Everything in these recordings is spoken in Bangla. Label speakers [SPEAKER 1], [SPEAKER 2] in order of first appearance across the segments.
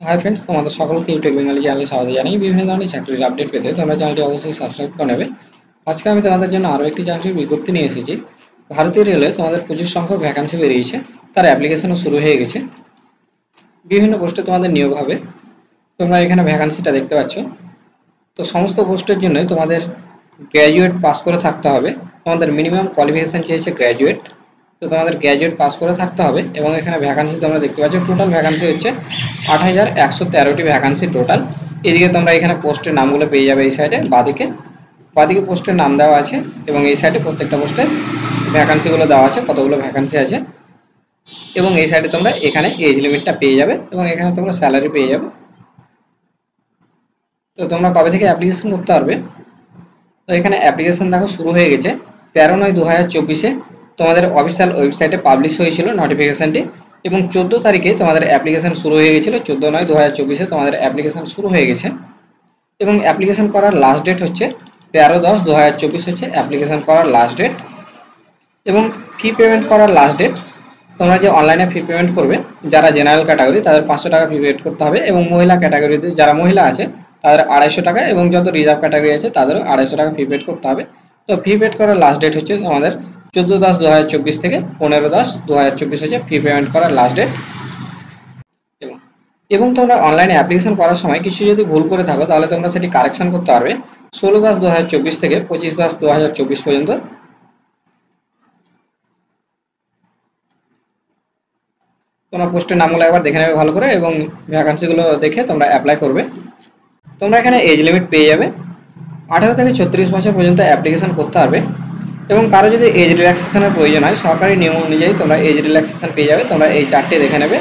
[SPEAKER 1] হাই ফ্রেন্ডস, তোমাদের সকলকে ইউটিউব বেঙ্গলি চ্যানেলে স্বাগত জানাই। বিভিন্ন ধরনের চাকরির আপডেট পেতে তোমরা চ্যানেলটি অবশ্যই সাবস্ক্রাইব করে নেবে। আজকে আমি তোমাদের জন্য আরও একটি চাকরির বিজ্ঞপ্তি নিয়ে এসেছি। ভারতীয় রেলওয়ে তোমাদের প্রচুর সংখ্যক ভ্যাকান্সি বেরিয়েছে, তার অ্যাপ্লিকেশনও শুরু হয়ে গেছে। বিভিন্ন পোস্টে তোমাদের নিয়োগ হবে। তোমরা এখানে ভ্যাকান্সিটা দেখতে পাচ্ছ। তো সমস্ত পোস্টের জন্যই তোমাদের গ্র্যাজুয়েট পাস করে থাকতে হবে। তোমাদের মিনিমাম কোয়ালিফিকেশান চেয়েছে গ্র্যাজুয়েট। তো তোমাদের গ্র্যাজুয়েট পাস করে থাকতে হবে এবং এখানে ভ্যাকান্সি তোমরা দেখতে পাচ্ছ। টোটাল ভ্যাকান্সি হচ্ছে ৮,১১৩টি ভ্যাকান্সি টোটাল। এদিকে তোমরা এখানে পোস্টের নামগুলো পেয়ে যাবে। এই সাইডে বাদিকে পোস্টের নাম দেওয়া আছে এবং এই সাইডে প্রত্যেকটা পোস্টের ভ্যাকান্সিগুলো দেওয়া আছে, কতগুলো ভ্যাকান্সি আছে। এবং এই সাইডে তোমরা এখানে এজ লিমিটটা পেয়ে যাবে এবং এখানে তোমরা স্যালারি পেয়ে যাবে। তো তোমরা কবে থেকে অ্যাপ্লিকেশন করতে পারবে? তো এখানে অ্যাপ্লিকেশন দেখো শুরু হয়ে গেছে। 13/9/2024 তোমাদের অফিসিয়াল ওয়েবসাইটে পাবলিশ হয়েছিল নোটিফিকেশনটি এবং 14 তারিখে তোমাদের অ্যাপ্লিকেশন শুরু হয়ে গেছিলো। 14/9/2024 তোমাদের অ্যাপ্লিকেশন শুরু হয়ে গেছে এবং অ্যাপ্লিকেশন করার লাস্ট ডেট হচ্ছে 13/10/2024 হচ্ছে অ্যাপ্লিকেশন করার লাস্ট ডেট। এবং ফি পেমেন্ট করার লাস্ট ডেট, তোমরা যে অনলাইনে ফি পেমেন্ট করবে, যারা জেনারেল ক্যাটাগরি তাদের 500 টাকা ফি পেমেন্ট করতে হবে এবং মহিলা ক্যাটাগরিতে যারা মহিলা আছে তাদের 250 টাকা এবং যত রিজার্ভ ক্যাটাগরি আছে তাদেরও 250 টাকা ফি পেড করতে হবে। তো ফি পেড করার লাস্ট ডেট হচ্ছে আমাদের 14/10/2024 থেকে 15/10/2024 হচ্ছে ফি পেমেন্ট করার লাস্ট ডেট। এবং তোমরা অনলাইনে অ্যাপ্লিকেশন করার সময় কিছু যদি ভুল করে থাকো তাহলে তোমরা সেটি কারেকশন করতে পারবে 16/10/2024 থেকে 25/10/2024 পর্যন্ত। তোমরা পোস্টের নামগুলো একবার দেখে নেবে ভালো করে এবং ভ্যাকান্সিগুলো দেখে তোমরা অ্যাপ্লাই করবে। তোমরা এখানে এজ লিমিট পেয়ে যাবে। 18 থেকে 36 বছর পর্যন্ত অ্যাপ্লিকেশন করতে পারবে এবং কারো যদি এজ রিল্যাক্সেশনের প্রয়োজন হয় সরকারি নিয়ম অনুযায়ী তোমরা এজ রিল্যাক্সেশন পেয়ে যাবে। তোমরা এই চারটে দেখে নেবে।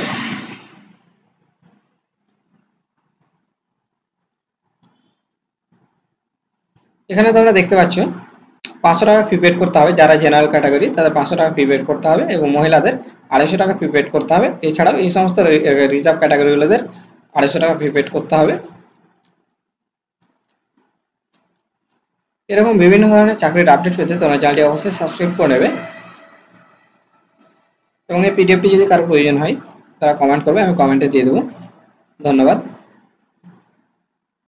[SPEAKER 1] এখানে তোমরা দেখতে পাচ্ছ 500 টাকা ফি পেড করতে হবে। যারা জেনারেল ক্যাটাগরি তাদের 500 টাকা ফি পেড করতে হবে এবং মহিলাদের 250 টাকা ফি পেড করতে হবে। এছাড়াও এই সমস্ত রিজার্ভ ক্যাটাগরিগুলোদের 250 টাকা ফি পেড করতে হবে। এরকম বিভিন্ন ধরনের চাকরির আপডেট পেতে তোমরা চ্যানেলটি অবশ্যই সাবস্ক্রাইব করে নেবে এবং এই পিডিএফটি যদি কারো প্রয়োজন হয় তারা কমেন্ট করবে, আমি কমেন্টে দিয়ে দেবো। ধন্যবাদ।